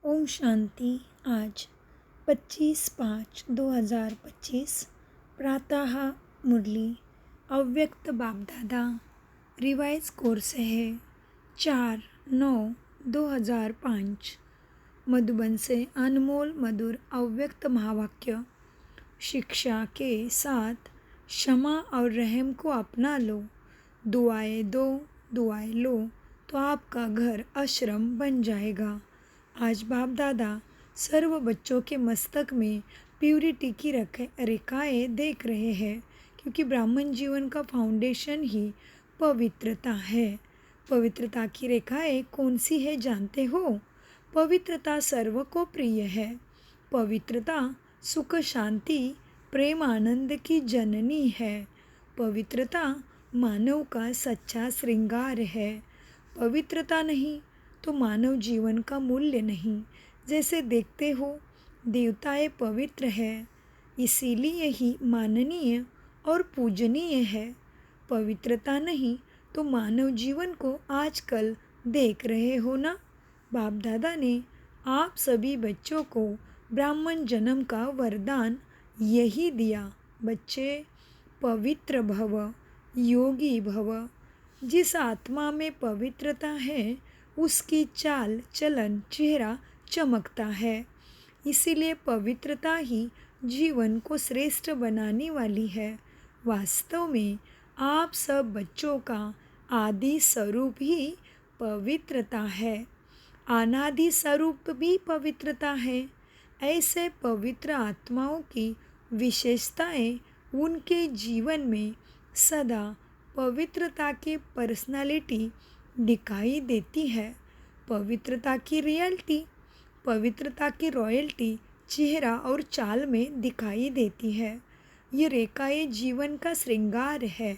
ओम शांति। आज 25/5/2025 प्रातः मुरली अव्यक्त बापदादा रिवाइज कोर्स है 4/9/2005। मधुबन से अनमोल मधुर अव्यक्त महावाक्य। शिक्षा के साथ क्षमा और रहम को अपना लो। दुआएं दो, दुआएं लो तो आपका घर आश्रम बन जाएगा। आज बाप दादा सर्व बच्चों के मस्तक में प्यूरिटी की रेखाएं देख रहे हैं, क्योंकि ब्राह्मण जीवन का फाउंडेशन ही पवित्रता है। पवित्रता की रेखाएं कौन सी है जानते हो? पवित्रता सर्व को प्रिय है। पवित्रता सुख शांति प्रेम आनंद की जननी है। पवित्रता मानव का सच्चा श्रृंगार है। पवित्रता नहीं तो मानव जीवन का मूल्य नहीं। जैसे देखते हो देवताएं पवित्र है, इसीलिए ही माननीय और पूजनीय है। पवित्रता नहीं तो मानव जीवन को आजकल देख रहे हो ना। बाप दादा ने आप सभी बच्चों को ब्राह्मण जन्म का वरदान यही दिया। बच्चे पवित्र भव, योगी भव। जिस आत्मा में पवित्रता है उसकी चाल चलन चेहरा चमकता है। इसीलिए पवित्रता ही जीवन को श्रेष्ठ बनाने वाली है। वास्तव में आप सब बच्चों का आदि स्वरूप ही पवित्रता है, अनादि स्वरूप भी पवित्रता है। ऐसे पवित्र आत्माओं की विशेषताएं उनके जीवन में सदा पवित्रता की पर्सनालिटी दिखाई देती है। पवित्रता की रियलिटी, पवित्रता की रॉयल्टी चेहरा और चाल में दिखाई देती है। ये रेखाएं जीवन का श्रृंगार है,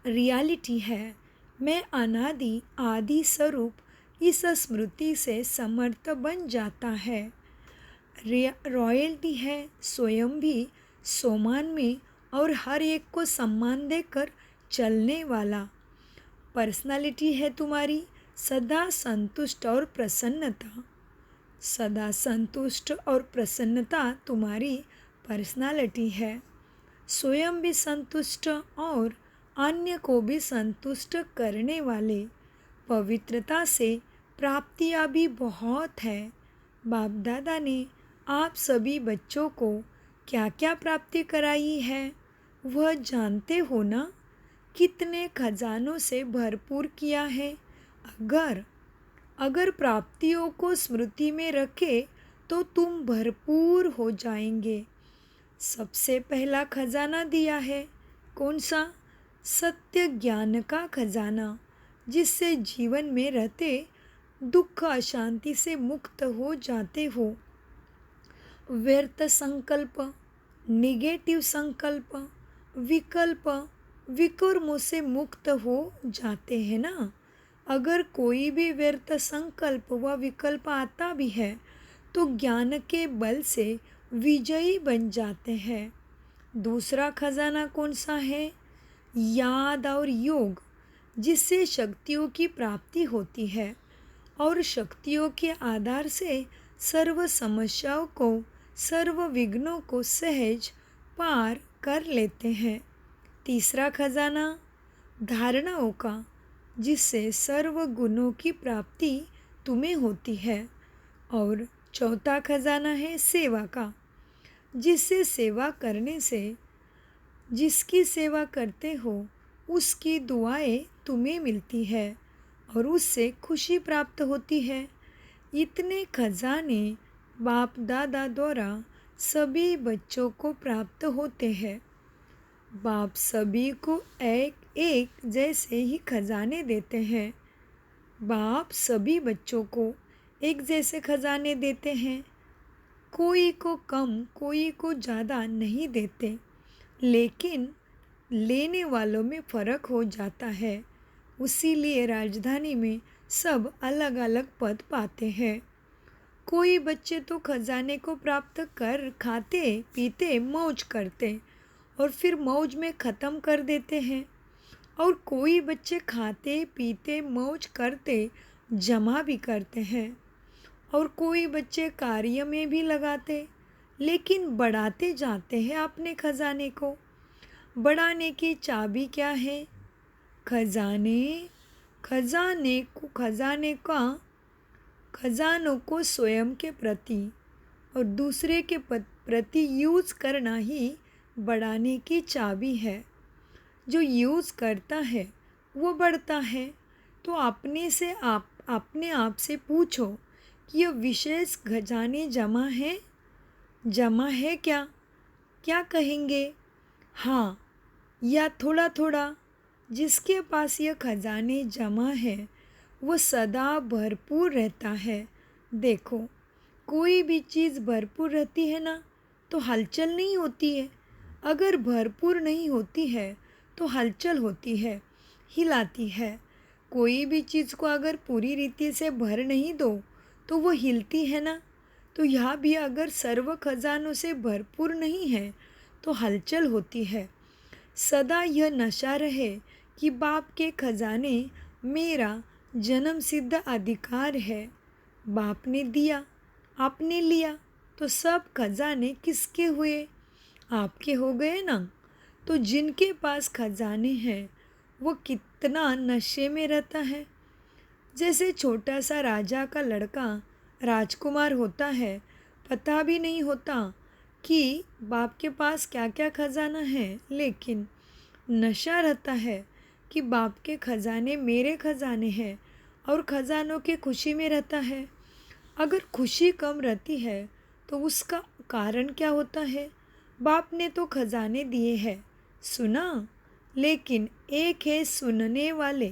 रियलिटी है। मैं अनादि आदि स्वरूप इस स्मृति से समर्थ बन जाता है। रॉयल्टी है स्वयं भी सोमान में और हर एक को सम्मान देकर चलने वाला। पर्सनालिटी है तुम्हारी सदा संतुष्ट और प्रसन्नता। सदा संतुष्ट और प्रसन्नता तुम्हारी पर्सनालिटी है। स्वयं भी संतुष्ट और अन्य को भी संतुष्ट करने वाले। पवित्रता से प्राप्तियाँ भी बहुत है। बाप दादा ने आप सभी बच्चों को क्या क्या प्राप्ति कराई है वह जानते हो ना। कितने खजानों से भरपूर किया है। अगर प्राप्तियों को स्मृति में रखे तो तुम भरपूर हो जाएंगे। सबसे पहला खजाना दिया है, कौन सा? सत्य ज्ञान का खजाना, जिससे जीवन में रहते दुख अशांति से मुक्त हो जाते हो। व्यर्थ संकल्प, निगेटिव संकल्प, विकर्मों से मुक्त हो जाते हैं ना। अगर कोई भी व्यर्थ संकल्प व विकल्प आता भी है तो ज्ञान के बल से विजयी बन जाते हैं। दूसरा खजाना कौन सा है? याद और योग, जिससे शक्तियों की प्राप्ति होती है और शक्तियों के आधार से सर्व समस्याओं को, सर्व विघ्नों को सहज पार कर लेते हैं। तीसरा खजाना धारणाओं का, जिससे सर्व गुणों की प्राप्ति तुम्हें होती है। और चौथा खजाना है सेवा का, जिससे सेवा करने से, जिसकी सेवा करते हो उसकी दुआएं तुम्हें मिलती है और उससे खुशी प्राप्त होती है। इतने खजाने बाप दादा द्वारा सभी बच्चों को प्राप्त होते हैं। बाप सभी को एक एक जैसे ही खजाने देते हैं। बाप सभी बच्चों को एक जैसे खजाने देते हैं। कोई को कम कोई को ज़्यादा नहीं देते, लेकिन लेने वालों में फ़र्क हो जाता है। उसीलिए राजधानी में सब अलग अलग पद पाते हैं। कोई बच्चे तो खजाने को प्राप्त कर खाते पीते मौज करते और फिर मौज में ख़त्म कर देते हैं, और कोई बच्चे खाते पीते मौज करते जमा भी करते हैं। और कोई बच्चे कार्य में भी लगाते, लेकिन बढ़ाते जाते हैं अपने खजाने को। बढ़ाने की चाबी क्या है? खजाने खजाने को खजाने का खजानों को स्वयं के प्रति और दूसरे के प्रति यूज़ करना ही बढ़ाने की चाबी है। जो यूज़ करता है वो बढ़ता है। तो अपने आप से पूछो कि यह विशेष खजाने जमा है क्या? क्या कहेंगे? हाँ या थोड़ा थोड़ा? जिसके पास यह खजाने जमा है वो सदा भरपूर रहता है। देखो, कोई भी चीज़ भरपूर रहती है ना तो हलचल नहीं होती है। अगर भरपूर नहीं होती है तो हलचल होती है, हिलाती है। कोई भी चीज़ को अगर पूरी रीति से भर नहीं दो तो वो हिलती है ना। तो यह भी अगर सर्व खजानों से भरपूर नहीं है तो हलचल होती है। सदा यह नशा रहे कि बाप के खजाने मेरा जन्म सिद्ध अधिकार है। बाप ने दिया, आपने लिया, तो सब खजाने किसके हुए? आपके हो गए ना। तो जिनके पास खजाने हैं वो कितना नशे में रहता है। जैसे छोटा सा राजा का लड़का राजकुमार होता है, पता भी नहीं होता कि बाप के पास क्या क्या खजाना है, लेकिन नशा रहता है कि बाप के खजाने मेरे खजाने हैं और खजानों की खुशी में रहता है। अगर खुशी कम रहती है तो उसका कारण क्या होता है? बाप ने तो खजाने दिए हैं, सुना, लेकिन एक है सुनने वाले,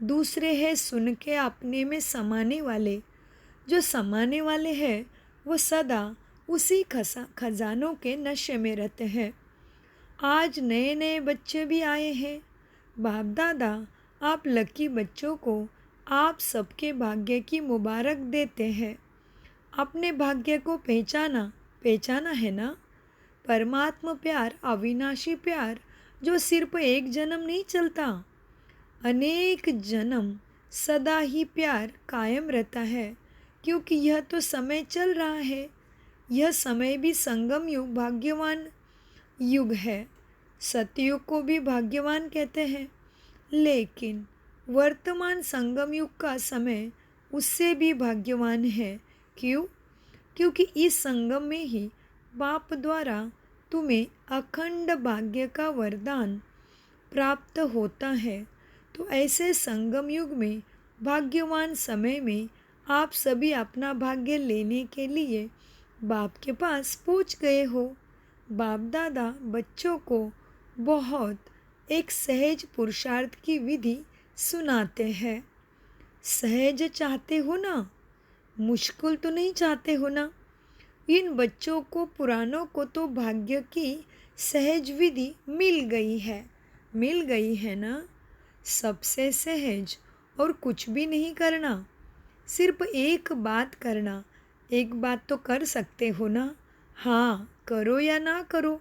दूसरे है सुन के अपने में समाने वाले। जो समाने वाले हैं वो सदा उसी खजानों के नशे में रहते हैं। आज नए नए बच्चे भी आए हैं। बाप दादा आप लकी बच्चों को आप सबके भाग्य की मुबारक देते हैं। अपने भाग्य को पहचाना है ना। परमात्मा प्यार, अविनाशी प्यार जो सिर्फ एक जन्म नहीं चलता, अनेक जन्म सदा ही प्यार कायम रहता है। क्योंकि यह तो समय चल रहा है। यह समय भी संगम युग भाग्यवान युग है। सतयुग को भी भाग्यवान कहते हैं, लेकिन वर्तमान संगम युग का समय उससे भी भाग्यवान है। क्यों? क्योंकि इस संगम में ही बाप द्वारा तुम्हें अखंड भाग्य का वरदान प्राप्त होता है। तो ऐसे संगम युग में भाग्यवान समय में आप सभी अपना भाग्य लेने के लिए बाप के पास पहुंच गए हो। बाप दादा बच्चों को बहुत एक सहज पुरुषार्थ की विधि सुनाते हैं। सहज चाहते हो ना, मुश्किल तो नहीं चाहते हो ना। इन बच्चों को, पुरानों को तो भाग्य की सहज विधि मिल गई है ना। सबसे सहज और कुछ भी नहीं करना, सिर्फ एक बात करना। एक बात तो कर सकते हो ना। हाँ करो या ना करो,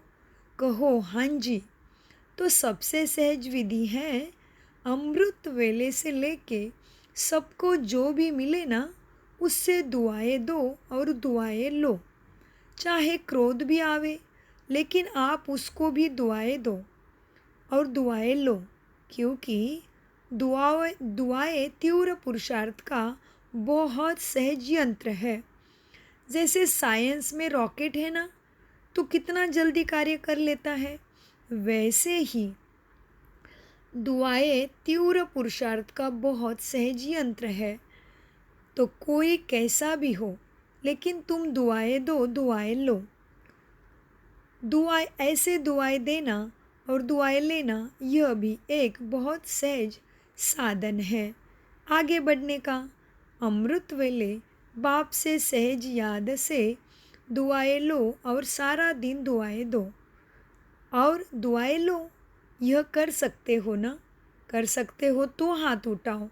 कहो हाँ जी। तो सबसे सहज विधि है अमृत वेले से लेके सबको जो भी मिले ना उससे दुआएं दो और दुआएं लो। चाहे क्रोध भी आवे लेकिन आप उसको भी दुआएं दो और दुआएं लो। क्योंकि दुआएं तीव्र पुरुषार्थ का बहुत सहज यंत्र है। जैसे साइंस में रॉकेट है ना तो कितना जल्दी कार्य कर लेता है, वैसे ही दुआएं तीव्र पुरुषार्थ का बहुत सहज यंत्र है। तो कोई कैसा भी हो लेकिन तुम दुआएं दो, दुआएं लो। दुआएं देना और दुआएं लेना यह भी एक बहुत सहज साधन है आगे बढ़ने का। अमृत वेले बाप से सहज याद से दुआएं लो और सारा दिन दुआएं दो और दुआएं लो। यह कर सकते हो ना? कर सकते हो तो हाथ उठाओ।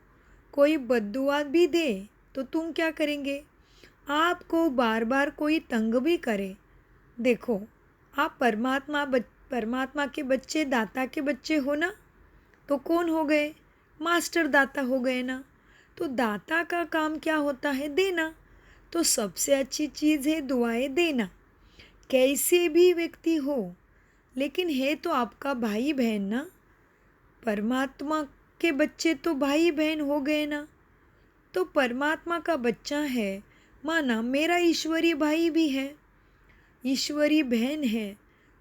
कोई बद्दुआ भी दे तो तुम क्या करेंगे? आपको बार बार कोई तंग भी करे, देखो आप परमात्मा के बच्चे, दाता के बच्चे हो ना, तो कौन हो गए? मास्टर दाता हो गए ना। तो दाता का काम क्या होता है? देना। तो सबसे अच्छी चीज़ है दुआएं देना। कैसे भी व्यक्ति हो, लेकिन है तो आपका भाई बहन ना। परमात्मा के बच्चे तो भाई बहन हो गए ना। तो परमात्मा का बच्चा है, माना मेरा ईश्वरी भाई भी है, ईश्वरी बहन है,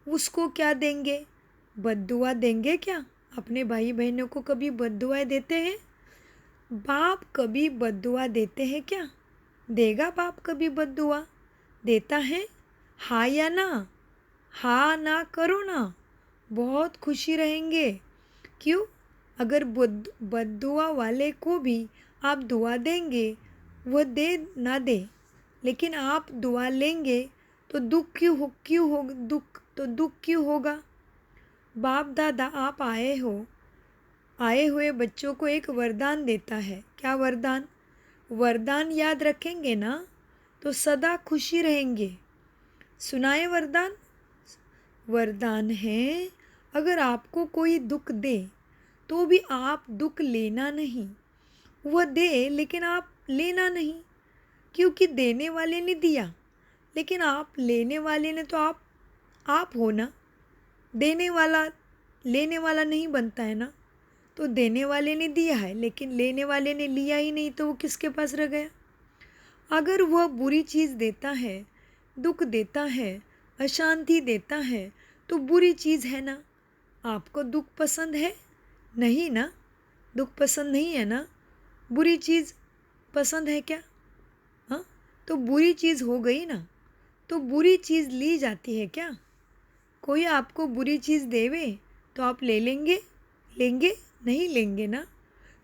उसको क्या देंगे? बद्दुआ देंगे क्या? अपने भाई बहनों को कभी बद्दुआएं देते हैं? बाप कभी बद्दुआ देते हैं क्या? देगा बाप कभी बद्दुआ? देता है? हाँ या ना? हाँ ना करो ना, बहुत खुशी रहेंगे। क्यों? अगर बद्दुआ वाले को भी आप दुआ देंगे, वह दे ना दे, लेकिन आप दुआ लेंगे तो दुख क्यों होगा? बाप दादा आप आए हुए बच्चों को एक वरदान देता है। क्या वरदान? वरदान याद रखेंगे ना तो सदा खुशी रहेंगे। सुनाए वरदान। वरदान है, अगर आपको कोई दुख दे तो भी आप दुख लेना नहीं। वह दे लेकिन आप लेना नहीं, क्योंकि देने वाले ने दिया, लेकिन आप लेने वाले ने तो आप हो ना। देने वाला लेने वाला नहीं बनता है ना। तो देने वाले ने दिया है, लेकिन लेने वाले ने लिया ही नहीं, तो वो किसके पास रह गया? अगर वह बुरी चीज़ देता है, दुख देता है, अशांति देता है, तो बुरी चीज़ है ना। आपको दुख पसंद है? नहीं ना। दुख पसंद नहीं है ना। बुरी चीज़ पसंद है क्या? हाँ, तो बुरी चीज़ हो गई ना। तो बुरी चीज़ ली जाती है क्या? कोई आपको बुरी चीज़ देवे तो आप ले लेंगे? लेंगे? नहीं लेंगे ना।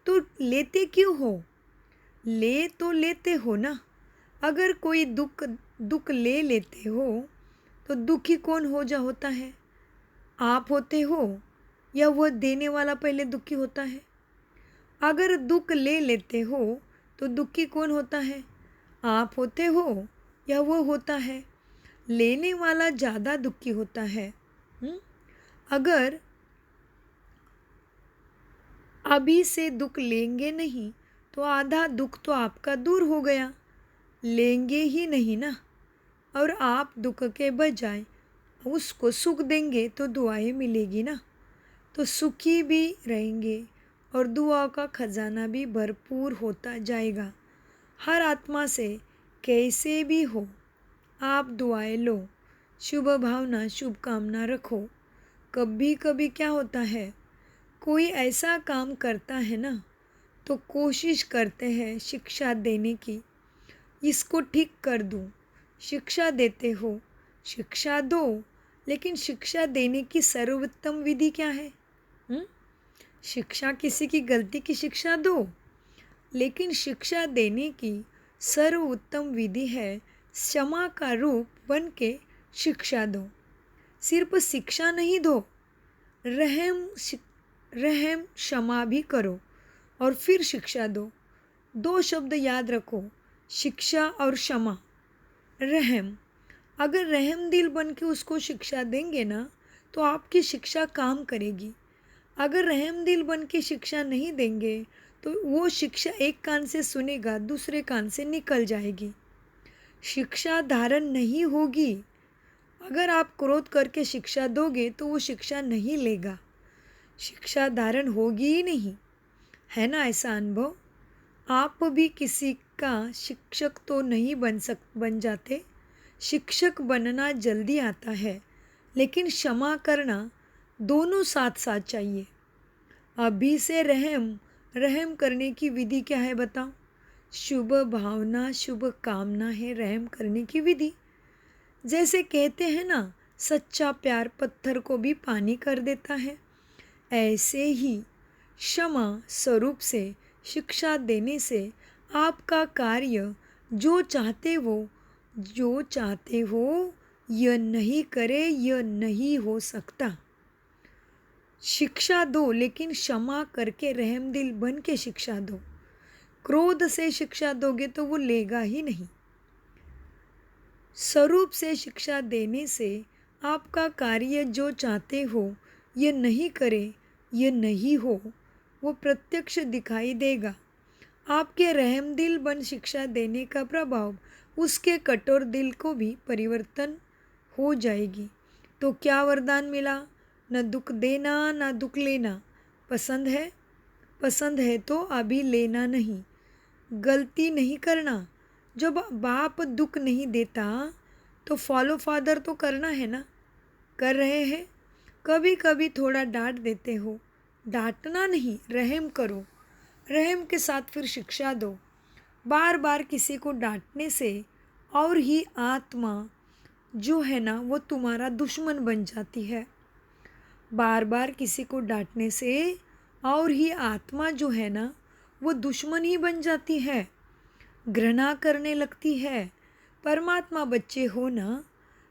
तो लेते क्यों हो? ले तो लेते हो ना। अगर कोई दुख ले लेते हो तो दुखी कौन होता है? आप होते हो या वह देने वाला पहले दुखी होता है? अगर दुख ले लेते हो तो दुखी कौन होता है? आप होते हो या वह होता है? लेने वाला ज़्यादा दुखी होता है। अगर अभी से दुख लेंगे नहीं तो आधा दुख तो आपका दूर हो गया। लेंगे ही नहीं ना, और आप दुख के बजाय उसको सुख देंगे तो दुआएं मिलेगी ना। तो सुखी भी रहेंगे और दुआ का खजाना भी भरपूर होता जाएगा। हर आत्मा से कैसे भी हो आप दुआएं लो, शुभ भावना शुभ कामना रखो। कभी कभी क्या होता है, कोई ऐसा काम करता है ना, तो कोशिश करते हैं शिक्षा देने की, इसको ठीक कर दूं। शिक्षा देते हो, शिक्षा दो, लेकिन शिक्षा देने की सर्वोत्तम विधि क्या है? शिक्षा किसी की गलती की शिक्षा दो, लेकिन शिक्षा देने की सर्वोत्तम विधि है क्षमा का रूप बन के शिक्षा दो। सिर्फ शिक्षा नहीं दो, रहम क्षमा भी करो और फिर शिक्षा दो। दो शब्द याद रखो, शिक्षा और क्षमा। रहम, अगर रहम दिल बन के उसको शिक्षा देंगे ना तो आपकी शिक्षा काम करेगी। अगर रहम दिल बन के शिक्षा नहीं देंगे तो वो शिक्षा एक कान से सुनेगा, दूसरे कान से निकल जाएगी, शिक्षा धारण नहीं होगी। अगर आप क्रोध करके शिक्षा दोगे तो वो शिक्षा नहीं लेगा, शिक्षा धारण होगी ही नहीं। है ना ऐसा अनुभव? आप भी किसी का शिक्षक तो नहीं बन जाते। शिक्षक बनना जल्दी आता है, लेकिन क्षमा करना दोनों साथ साथ चाहिए। अभी से रहम करने की विधि क्या है बताओ? शुभ भावना शुभ कामना है रहम करने की विधि। जैसे कहते हैं ना, सच्चा प्यार पत्थर को भी पानी कर देता है, ऐसे ही क्षमा स्वरूप से शिक्षा देने से आपका कार्य जो चाहते हो यह नहीं करे, यह नहीं हो सकता। शिक्षा दो, लेकिन क्षमा करके रहम दिल बन के शिक्षा दो। क्रोध से शिक्षा दोगे तो वो लेगा ही नहीं। स्वरूप से शिक्षा देने से आपका कार्य जो चाहते हो यह नहीं करे, यह नहीं हो, वो प्रत्यक्ष दिखाई देगा। आपके रहम दिल बन शिक्षा देने का प्रभाव उसके कठोर दिल को भी परिवर्तन हो जाएगी। तो क्या वरदान मिला? न दुख देना न दुख लेना। पसंद है? पसंद है तो अभी लेना नहीं, गलती नहीं करना। जब बाप दुख नहीं देता तो फॉलो फादर तो करना है ना, कर रहे हैं। कभी कभी थोड़ा डांट देते हो, डांटना नहीं, रहम करो। रहम के साथ फिर शिक्षा दो। बार बार किसी को डांटने से और ही आत्मा जो है ना वो तुम्हारा दुश्मन बन जाती है। बार बार किसी को डांटने से और ही आत्मा जो है ना वो दुश्मन ही बन जाती है, घृणा करने लगती है। परमात्मा बच्चे हो ना,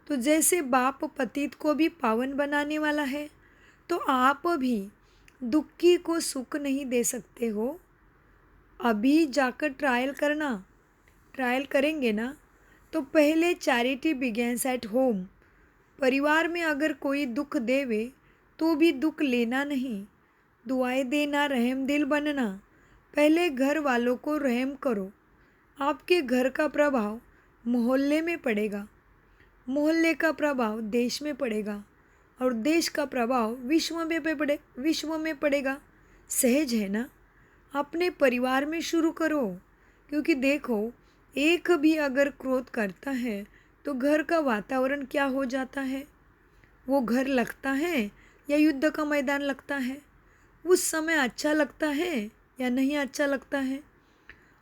तो जैसे बाप पतित को भी पावन बनाने वाला है, तो आप भी दुखी को सुख नहीं दे सकते हो। अभी जाकर ट्रायल करना। ट्रायल करेंगे ना तो पहले चैरिटी बिगेन्स एट होम। परिवार में अगर कोई दुख देवे तो भी दुख लेना नहीं, दुआएं देना, रहम दिल बनना। पहले घर वालों को रहम करो। आपके घर का प्रभाव मोहल्ले में पड़ेगा, मोहल्ले का प्रभाव देश में पड़ेगा और देश का प्रभाव विश्व में पड़ेगा। सहज है ना? अपने परिवार में शुरू करो। क्योंकि देखो, एक भी अगर क्रोध करता है तो घर का वातावरण क्या हो जाता है? वो घर लगता है या युद्ध का मैदान लगता है? उस समय अच्छा लगता है या नहीं अच्छा लगता है?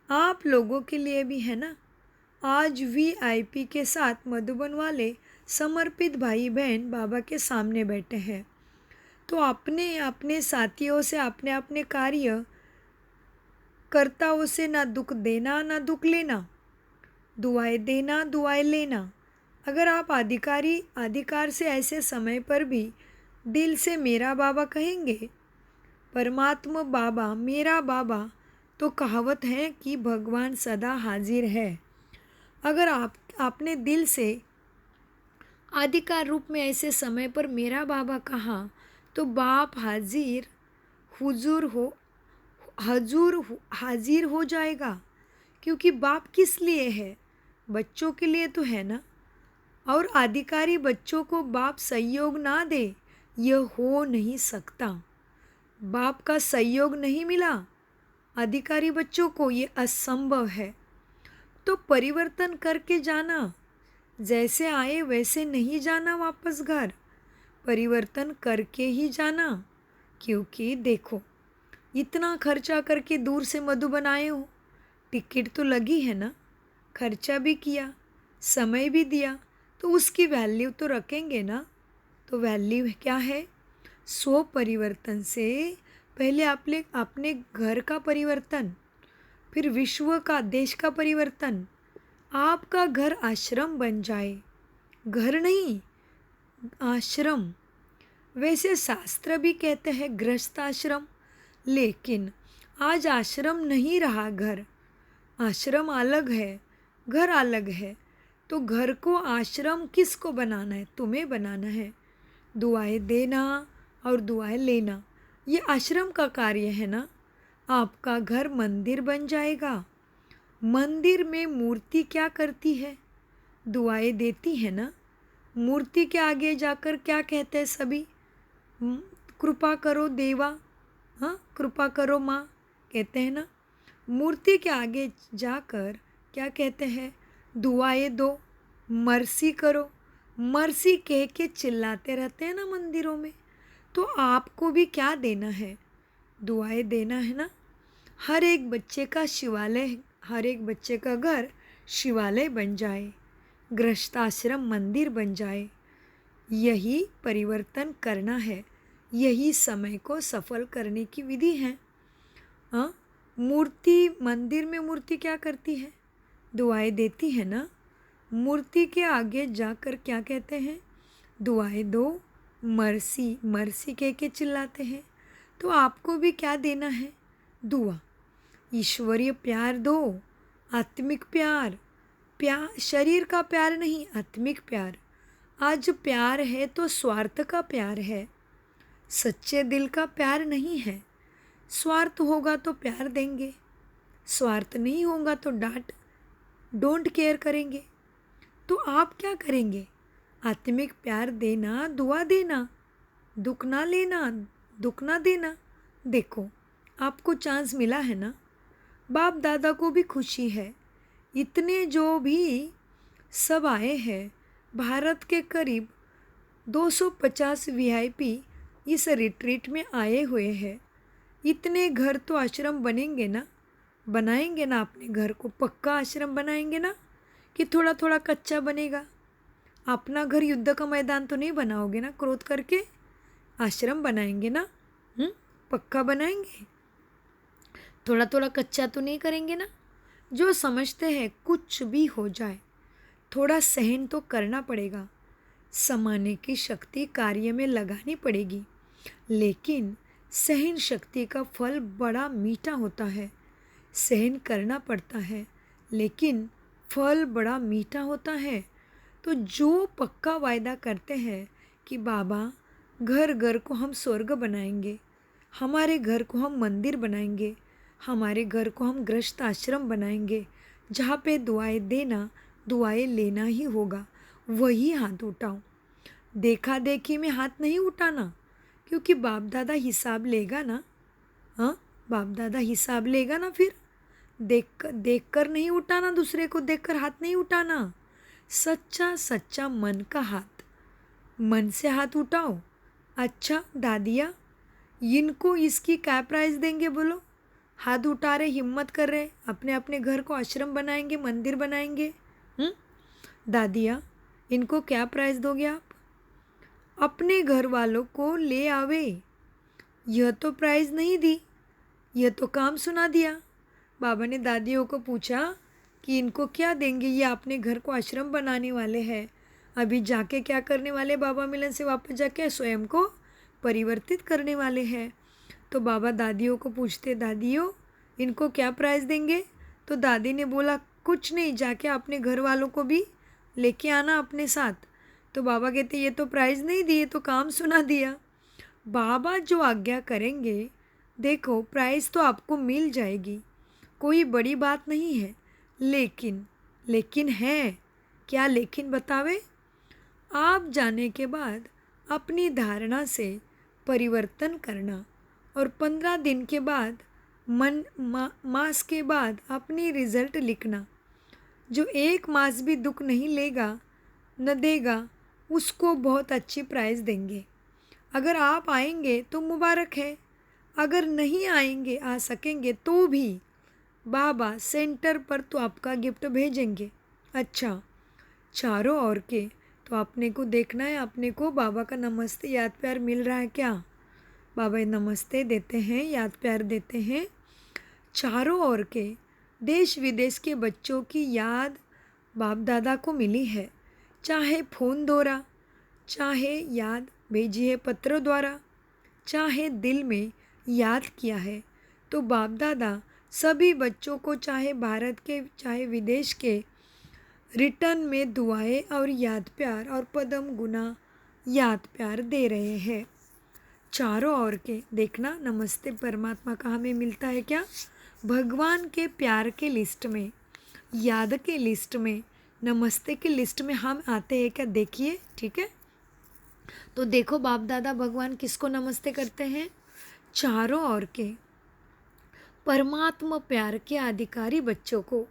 आप लोगों के लिए भी है ना। आज वीआईपी के साथ मधुबन वाले समर्पित भाई बहन बाबा के सामने बैठे हैं, तो अपने अपने साथियों से अपने अपने कार्य कर्ताओं से ना दुख देना ना दुख लेना, दुआएं देना दुआएं लेना। अगर आप अधिकार से ऐसे समय पर भी दिल से मेरा बाबा कहेंगे, परमात्मा बाबा मेरा बाबा, तो कहावत है कि भगवान सदा हाजिर है। अगर आपने दिल से अधिकार रूप में ऐसे समय पर मेरा बाबा कहा, तो बाप हाजिर हो जाएगा। क्योंकि बाप किस लिए है? बच्चों के लिए तो है ना। और अधिकारी बच्चों को बाप सहयोग ना दे, यह हो नहीं सकता। बाप का सहयोग नहीं मिला अधिकारी बच्चों को, ये असंभव है। तो परिवर्तन करके जाना, जैसे आए वैसे नहीं जाना वापस घर, परिवर्तन करके ही जाना। क्योंकि देखो, इतना खर्चा करके दूर से मधुबन आए हो, टिकट तो लगी है ना, खर्चा भी किया, समय भी दिया, तो उसकी वैल्यू तो रखेंगे ना। तो वैल्यू क्या है? स्व परिवर्तन से पहले अपने घर का परिवर्तन, फिर विश्व का, देश का परिवर्तन। आपका घर आश्रम बन जाए, घर नहीं आश्रम। वैसे शास्त्र भी कहते हैं गृहस्थ आश्रम, लेकिन आज आश्रम नहीं रहा घर। आश्रम अलग है, घर अलग है। तो घर को आश्रम किसको बनाना है? तुम्हें बनाना है। दुआएं देना और दुआएं लेना, ये आश्रम का कार्य है ना। आपका घर मंदिर बन जाएगा। मंदिर में मूर्ति क्या करती है? दुआएं देती है ना। मूर्ति के आगे जाकर क्या कहते हैं सभी? कृपा करो देवा, हाँ, कृपा करो माँ, कहते हैं ना। मूर्ति के आगे जाकर क्या कहते हैं? दुआएं दो, मर्सी करो। मर्सी कह के चिल्लाते रहते हैं ना मंदिरों में। तो आपको भी क्या देना है? दुआएं देना है ना। हर एक बच्चे का शिवालय, हर एक बच्चे का घर शिवालय बन जाए, गृहस्थाश्रम मंदिर बन जाए। यही परिवर्तन करना है, यही समय को सफल करने की विधि है। हाँ, मूर्ति, मंदिर में मूर्ति क्या करती है? दुआएं देती है ना। मूर्ति के आगे जाकर क्या कहते हैं? दुआएं दो, मर्सी, मर्सी कह के चिल्लाते हैं। तो आपको भी क्या देना है? दुआ, ईश्वरीय प्यार दो, आत्मिक प्यार। शरीर का प्यार नहीं, आत्मिक प्यार। आज प्यार है तो स्वार्थ का प्यार है, सच्चे दिल का प्यार नहीं है। स्वार्थ होगा तो प्यार देंगे, स्वार्थ नहीं होगा तो डांट डोंट केयर करेंगे तो आप क्या करेंगे? आत्मिक प्यार देना, दुआ देना, दुख ना लेना, दुख ना देना। देखो, आपको चांस मिला है ना, बाप दादा को भी खुशी है। इतने जो भी सब आए हैं, भारत के करीब 250 वीआईपी इस रिट्रीट में आए हुए हैं। इतने घर तो आश्रम बनेंगे ना, बनाएंगे ना, अपने घर को पक्का आश्रम बनाएंगे ना कि थोड़ा थोड़ा कच्चा बनेगा? अपना घर युद्ध का मैदान तो नहीं बनाओगे ना क्रोध करके? आश्रम बनाएंगे ना? पक्का बनाएंगे? थोड़ा थोड़ा कच्चा तो नहीं करेंगे ना? जो समझते हैं कुछ भी हो जाए, थोड़ा सहन तो करना पड़ेगा, समाने की शक्ति कार्य में लगानी पड़ेगी। लेकिन सहन शक्ति का फल बड़ा मीठा होता है। सहन करना पड़ता है, लेकिन फल बड़ा मीठा होता है। तो जो पक्का वायदा करते हैं कि बाबा घर घर को हम स्वर्ग बनाएंगे, हमारे घर को हम मंदिर बनाएंगे, हमारे घर को हम गृहस्थ आश्रम बनाएंगे, जहाँ पे दुआएं देना, दुआएं लेना ही होगा, वही हाथ उठाओ। देखा देखी में हाथ नहीं उठाना, क्योंकि बाप दादा हिसाब लेगा ना। हाँ, बाप दादा हिसाब लेगा ना। फिर देख कर नहीं उठाना, दूसरे को देखकर हाथ नहीं उठाना। सच्चा सच्चा मन का हाथ, मन से हाथ उठाओ। अच्छा दादिया, इनको इसकी क्या प्राइस देंगे बोलो? हाथ उठा रहे, हिम्मत कर रहे, अपने अपने घर को आश्रम बनाएंगे, मंदिर बनाएंगे। दादिया, इनको क्या प्राइस दोगे आप? अपने घर वालों को ले आवे। यह तो प्राइज नहीं दी, यह तो काम सुना दिया। बाबा ने दादियों को पूछा कि इनको क्या देंगे, ये अपने घर को आश्रम बनाने वाले हैं, अभी जाके क्या करने वाले? बाबा मिलन से वापस जाके स्वयं को परिवर्तित करने वाले हैं। तो बाबा दादियों को पूछते, दादियों इनको क्या प्राइज़ देंगे? तो दादी ने बोला, कुछ नहीं, जाके अपने घर वालों को भी लेके आना अपने साथ। तो बाबा कहते, ये तो प्राइज़ नहीं दिए, तो काम सुना दिया। बाबा जो आज्ञा करेंगे, देखो प्राइज़ तो आपको मिल जाएगी, कोई बड़ी बात नहीं है। लेकिन है क्या? लेकिन बतावे? आप जाने के बाद अपनी धारणा से परिवर्तन करना और 15 दिन के बाद मास के बाद अपनी रिज़ल्ट लिखना। जो 1 मास भी दुख नहीं लेगा न देगा, उसको बहुत अच्छी प्राइज़ देंगे। अगर आप आएंगे तो मुबारक है, अगर नहीं आएंगे, आ सकेंगे तो भी बाबा सेंटर पर तो आपका गिफ्ट भेजेंगे। अच्छा, चारों ओर के तो अपने को देखना है, अपने को बाबा का नमस्ते याद प्यार मिल रहा है क्या? बाबा नमस्ते देते हैं, याद प्यार देते हैं। चारों ओर के देश विदेश के बच्चों की याद बाप दादा को मिली है, चाहे फ़ोन द्वारा, चाहे याद भेजी है पत्र द्वारा, चाहे दिल में याद किया है। तो बाप दादा सभी बच्चों को, चाहे भारत के चाहे विदेश के, रिटर्न में दुआएं और याद प्यार और पदम गुना याद प्यार दे रहे हैं। चारों ओर के देखना, नमस्ते परमात्मा का हमें मिलता है क्या? भगवान के प्यार के लिस्ट में, याद के लिस्ट में, नमस्ते के लिस्ट में हम आते हैं क्या? देखिए, ठीक है। तो देखो बाप दादा भगवान किसको नमस्ते करते हैं? चारों ओर के परमात्मा प्यार के अधिकारी बच्चों को।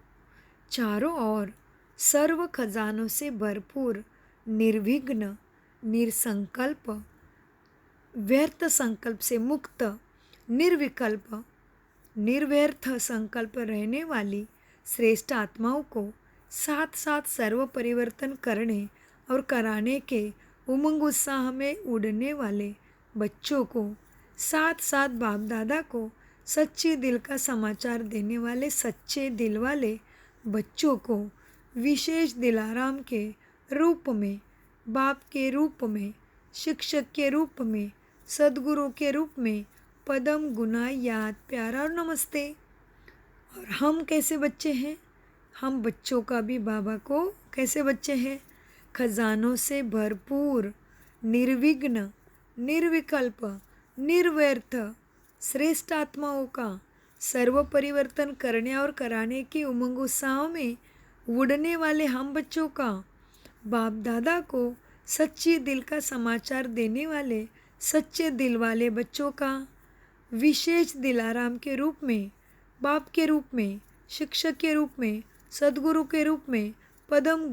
चारों ओर सर्व खजानों से भरपूर, निर्विघ्न, निरसंकल्प, व्यर्थ संकल्प से मुक्त, निर्विकल्प, निर्व्यर्थ संकल्प रहने वाली श्रेष्ठ आत्माओं को साथ साथ सर्व परिवर्तन करने और कराने के उमंग उत्साह में उड़ने वाले बच्चों को, साथ साथ बाप दादा को सच्चे दिल का समाचार देने वाले सच्चे दिल वाले बच्चों को विशेष दिलाराम के रूप में, बाप के रूप में, शिक्षक के रूप में, सद्गुरु के रूप में पदम गुना याद प्यार और नमस्ते। और हम कैसे बच्चे हैं? हम बच्चों का भी बाबा को कैसे बच्चे हैं? खजानों से भरपूर, निर्विघ्न, निर्विकल्प, निर्व्यर्थ, श्रेष्ठ आत्माओं का सर्व परिवर्तन करने और कराने के उमंग उत्साह में उड़ने वाले हम बच्चों का, बाप दादा को सच्ची दिल का समाचार देने वाले सच्चे दिल वाले बच्चों का, विशेष दिलाराम के रूप में, बाप के रूप में, शिक्षक के रूप में, सद्गुरु के रूप में, पदम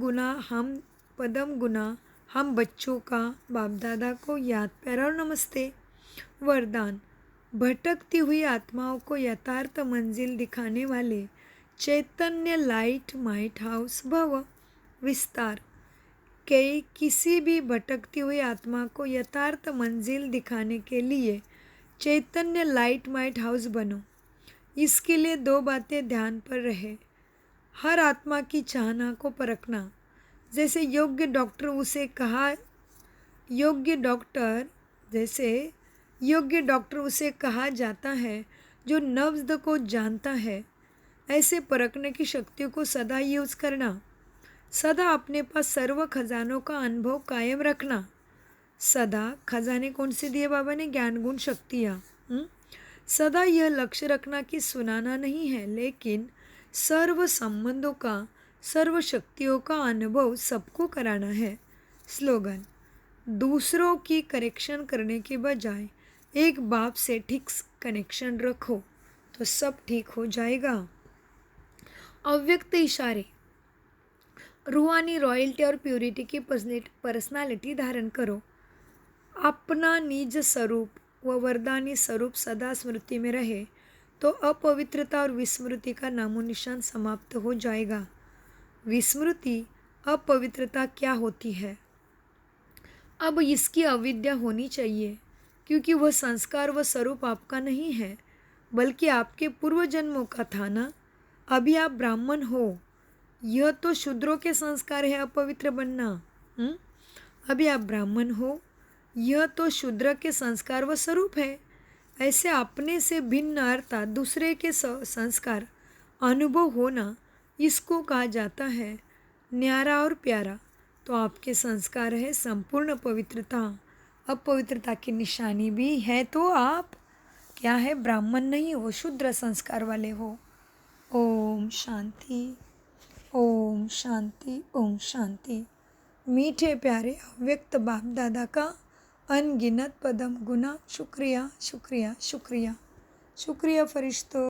गुना हम बच्चों का बाप दादा को याद प्यारा और नमस्ते। वरदान, भटकती हुई आत्माओं को यथार्थ मंजिल दिखाने वाले चैतन्य लाइट माइट हाउस भव। विस्तार, के किसी भी भटकती हुई आत्मा को यथार्थ मंजिल दिखाने के लिए चैतन्य लाइट माइट हाउस बनो। इसके लिए 2 बातें ध्यान पर रहे। हर आत्मा की चाहना को परखना, जैसे योग्य डॉक्टर उसे कहा जाता है जो नब्ज़ को जानता है, ऐसे परखने की शक्तियों को सदा यूज़ करना। सदा अपने पास सर्व खजानों का अनुभव कायम रखना। सदा खजाने कौन से दिए बाबा ने? ज्ञान गुण शक्तियाँ। सदा यह लक्ष्य रखना कि सुनाना नहीं है, लेकिन सर्व संबंधों का, सर्व शक्तियों का अनुभव सबको कराना है। स्लोगन, दूसरों की करेक्शन करने के बजाय एक बाप से ठीक कनेक्शन रखो तो सब ठीक हो जाएगा। अव्यक्त इशारे, रूहानी रॉयल्टी और प्यूरिटी की पर्सनालिटी धारण करो। अपना निज स्वरूप व वरदानी स्वरूप सदा स्मृति में रहे तो अपवित्रता और विस्मृति का नामो निशान समाप्त हो जाएगा। विस्मृति, अपवित्रता क्या होती है? अब इसकी अविद्या होनी चाहिए, क्योंकि वह संस्कार व स्वरूप आपका नहीं है, बल्कि आपके पूर्व जन्मों का था ना। अभी आप ब्राह्मण हो, यह तो शूद्रों के संस्कार है अपवित्र बनना। अभी आप ब्राह्मण हो, यह तो शूद्र के संस्कार व स्वरूप है। ऐसे अपने से भिन्न अर्थात दूसरे के संस्कार अनुभव होना, इसको कहा जाता है न्यारा और प्यारा। तो आपके संस्कार है संपूर्ण पवित्रता। अपवित्रता की निशानी भी है तो आप क्या है? ब्राह्मण नहीं हो, शूद्र संस्कार वाले हो। ओम शांति, ओम शांति, ओम शांति। मीठे प्यारे अव्यक्त बाप दादा का अनगिनत पदम गुना शुक्रिया, शुक्रिया, शुक्रिया, शुक्रिया फरिश्तों।